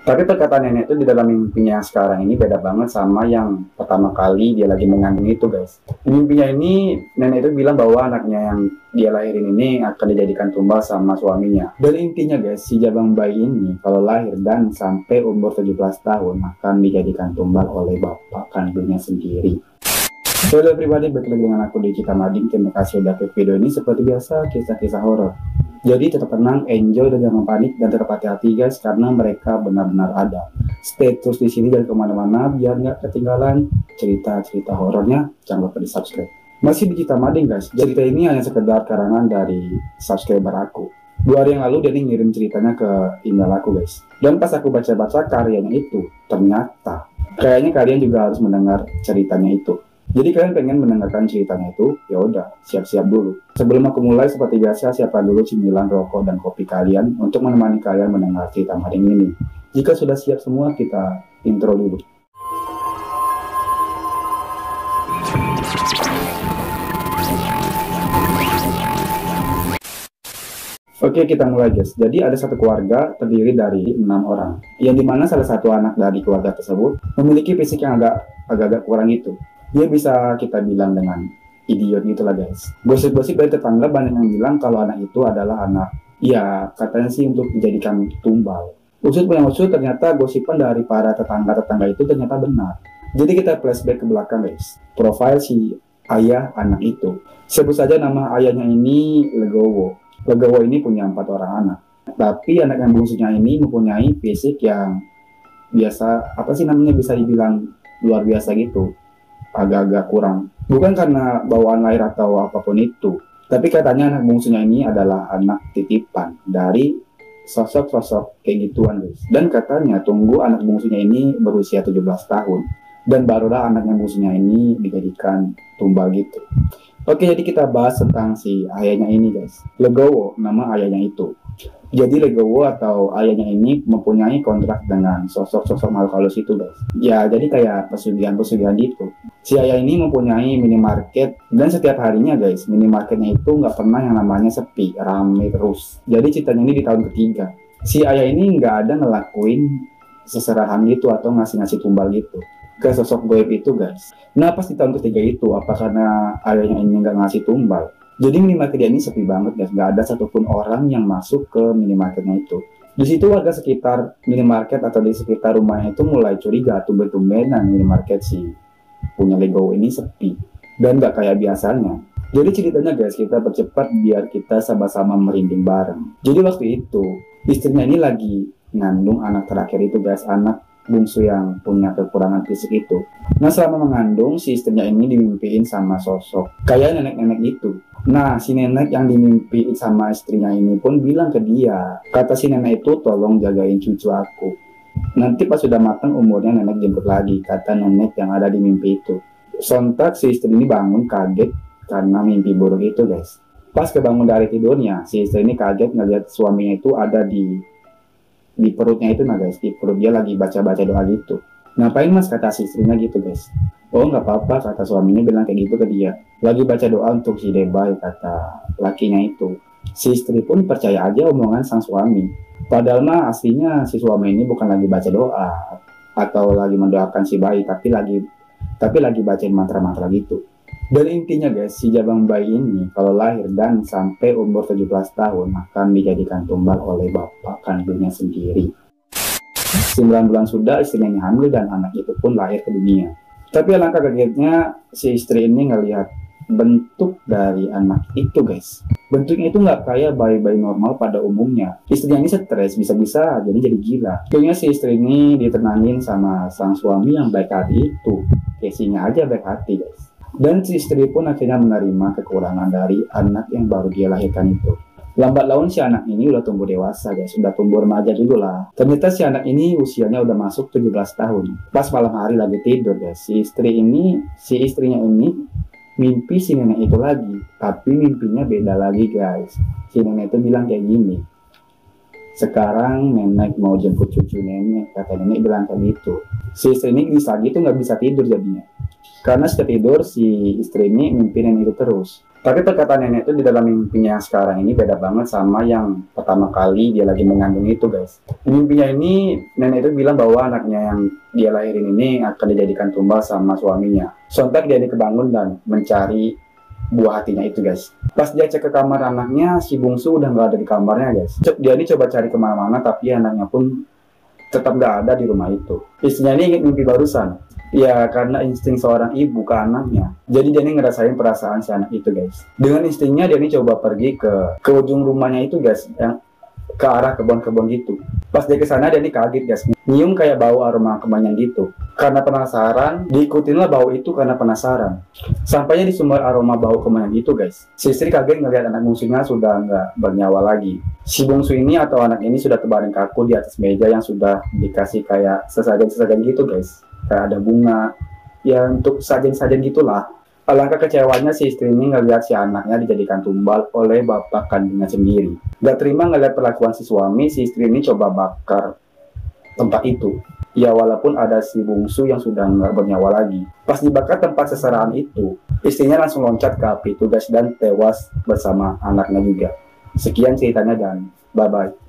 Tapi perkataan nenek itu di dalam mimpinya yang sekarang ini beda banget sama yang pertama kali dia lagi mengandung itu, guys. Di mimpinya ini, nenek itu bilang bahwa anaknya yang dia lahirin ini akan dijadikan tumbal sama suaminya. Dan intinya, guys, si jabang bayi ini kalau lahir dan sampai umur 17 tahun akan dijadikan tumbal oleh bapak kandungnya sendiri. Halo pribadi, balik lagi dengan aku di Cita Mading. Terima kasih udah klik video ini. Seperti biasa, kisah-kisah horor. Jadi tetap tenang, enjoy dan jangan panik, dan tetap hati-hati guys, karena mereka benar-benar ada. Stay terus di sini, jangan kemana-mana biar nggak ketinggalan cerita-cerita horornya. Jangan lupa di subscribe. Masih di Cita Mading guys. Cerita ini hanya sekedar karangan dari subscriber aku. 2 hari yang lalu dia ngirim ceritanya ke email aku guys. Dan pas aku baca-baca karyanya itu, ternyata kayaknya kalian juga harus mendengar ceritanya itu. Jadi kalian pengen mendengarkan ceritanya itu, ya udah siap-siap dulu. Sebelum aku mulai, seperti biasa siapkan dulu cemilan, rokok, dan kopi kalian untuk menemani kalian mendengar cerita Mading ini. Jika sudah siap semua, kita intro dulu. Oke, kita mulai guys. Jadi ada satu keluarga terdiri dari 6 orang, yang dimana salah satu anak dari keluarga tersebut memiliki fisik yang agak kurang itu. Dia bisa kita bilang dengan idiot gitulah guys. Gosip-gosip dari tetangga banyak yang bilang kalau anak itu adalah anak, ya katanya sih untuk dijadikan tumbal. Usut punya usut, ternyata gosipan dari para tetangga-tetangga itu ternyata benar. Jadi kita flashback ke belakang guys. Profil si ayah anak itu. Sebut saja nama ayahnya ini Legowo. Legowo ini punya 4 orang anak. Tapi anak yang bungsunya ini mempunyai fisik yang biasa, apa sih namanya, bisa dibilang luar biasa gitu. Agak-agak kurang. Bukan karena bawaan lahir atau apapun itu, tapi katanya anak bungsunya ini adalah anak titipan dari sosok-sosok kayak gituan guys. Dan katanya tunggu anak bungsunya ini berusia 17 tahun. Dan barulah anak yang bungsunya ini dijadikan tumbal gitu. Oke, jadi kita bahas tentang si ayahnya ini guys. Legowo, nama ayahnya itu. Jadi Legowo atau ayahnya ini mempunyai kontrak dengan sosok-sosok makhluk halus itu guys. Ya, jadi kayak pesugihan-pesugihan gitu. Si ayah ini mempunyai minimarket, dan setiap harinya guys, minimarketnya itu nggak pernah yang namanya sepi, rame terus. Jadi ceritanya ini di tahun ketiga. Si ayah ini nggak ada ngelakuin seserahan gitu atau ngasih-ngasih tumbal gitu ke sosok goib itu guys. Nah pas di tahun ketiga itu, apa karena ayahnya ini nggak ngasih tumbal, jadi minimarket dia ini sepi banget guys, nggak ada satupun orang yang masuk ke minimarketnya itu. Di situ warga sekitar minimarket atau di sekitar rumahnya itu mulai curiga, tumben-tumbenan minimarket si punya Legowo ini sepi dan nggak kayak biasanya. Jadi ceritanya guys, kita percepat biar kita sama-sama merinding bareng. Jadi waktu itu istrinya ini lagi ngandung anak terakhir itu guys, anak bungsu yang punya kekurangan fisik itu. Nah selama mengandung, si istrinya ini dimimpiin sama sosok kayak nenek-nenek itu. Nah si nenek yang dimimpiin sama istrinya ini pun bilang ke dia, kata si nenek itu, tolong jagain cucu aku, nanti pas sudah matang umurnya nenek jemput lagi, kata nenek yang ada di mimpi itu. Sontak si istri ini bangun kaget karena mimpi buruk itu guys. Pas kebangun dari tidurnya, si istri ini kaget ngelihat suaminya itu ada di perutnya itu. Nah guys, di perut dia lagi baca-baca doa gitu. Ngapain mas, kata si istrinya gitu guys. Oh nggak apa-apa, kata suaminya bilang kayak gitu ke dia. Lagi baca doa untuk si Debay, kata lakinya itu. Si istri pun percaya aja omongan sang suami. Padahal mah aslinya si suami ini bukan lagi baca doa atau lagi mendoakan si bayi, tapi lagi bacain mantra-mantra gitu. Dan intinya guys, si jabang bayi ini kalau lahir dan sampai umur 17 tahun akan dijadikan tumbal oleh bapak kandungnya sendiri. 9 bulan sudah istrinya ini hamil dan anak itu pun lahir ke dunia. Tapi alangkah kagetnya si istri ini ngelihat bentuk dari anak itu guys. Bentuknya itu nggak kayak bayi-bayi normal pada umumnya. Istrinya ini stres, bisa-bisa jadi gila. Akhirnya si istri ini ditenangin sama sang suami yang baik hati itu. Casingnya aja baik hati guys. Dan si istri pun akhirnya menerima kekurangan dari anak yang baru dia lahirkan itu. Lambat laun si anak ini udah tumbuh dewasa guys, udah tumbuh remaja dulu lah. Ternyata si anak ini usianya udah masuk 17 tahun. Pas malam hari lagi tidur guys, si istrinya ini mimpi si nenek itu lagi. Tapi mimpinya beda lagi guys. Si nenek itu bilang kayak gini, sekarang nenek mau jemput cucu nenek, kata nenek bilang kayak gitu. Si istri ini bisa gitu nggak bisa tidur jadinya. Karena setiap tidur si istri ini mimpi nenek itu terus. Tapi perkataan nenek itu di dalam mimpinya yang sekarang ini beda banget sama yang pertama kali dia lagi mengandung itu, guys. Di mimpinya ini, nenek itu bilang bahwa anaknya yang dia lahirin ini akan dijadikan tumbal sama suaminya. Sontak dia kebangun dan mencari buah hatinya itu, guys. Pas dia cek ke kamar anaknya, si bungsu udah nggak ada di kamarnya, guys. Dia ini coba cari kemana-mana, tapi anaknya pun tetap nggak ada di rumah itu. Istrinya ini ingat mimpi barusan. Ya, karena insting seorang ibu ke anaknya. Jadi dia ini ngerasain perasaan si anak itu, guys. Dengan instingnya dia ini coba pergi ke ujung rumahnya itu, guys, yang ke arah kebun-kebun gitu. Pas dia ke sana dia ini kaget, guys. Nyium kayak bau aroma kemenyan gitu. Karena penasaran, diikutinlah bau itu karena penasaran. Sampainya di sumber aroma bau kemenyan itu, guys. Si istri kaget ngelihat anak bungsunya sudah nggak bernyawa lagi. Si bungsu ini atau anak ini sudah terbaring kaku di atas meja yang sudah dikasih kayak sesajen-sesajen gitu, guys. Kayak ada bunga, ya untuk sajen-sajen gitulah. Alangkah kecewanya si istri ini ngelihat si anaknya dijadikan tumbal oleh bapak kandungnya sendiri. Gak terima ngelihat perlakuan si suami, si istri ini coba bakar tempat itu. Ya walaupun ada si bungsu yang sudah nggak bernyawa lagi. Pas dibakar tempat seserahan itu, istrinya langsung loncat ke api itu, guys, dan tewas bersama anaknya juga. Sekian ceritanya dan bye-bye.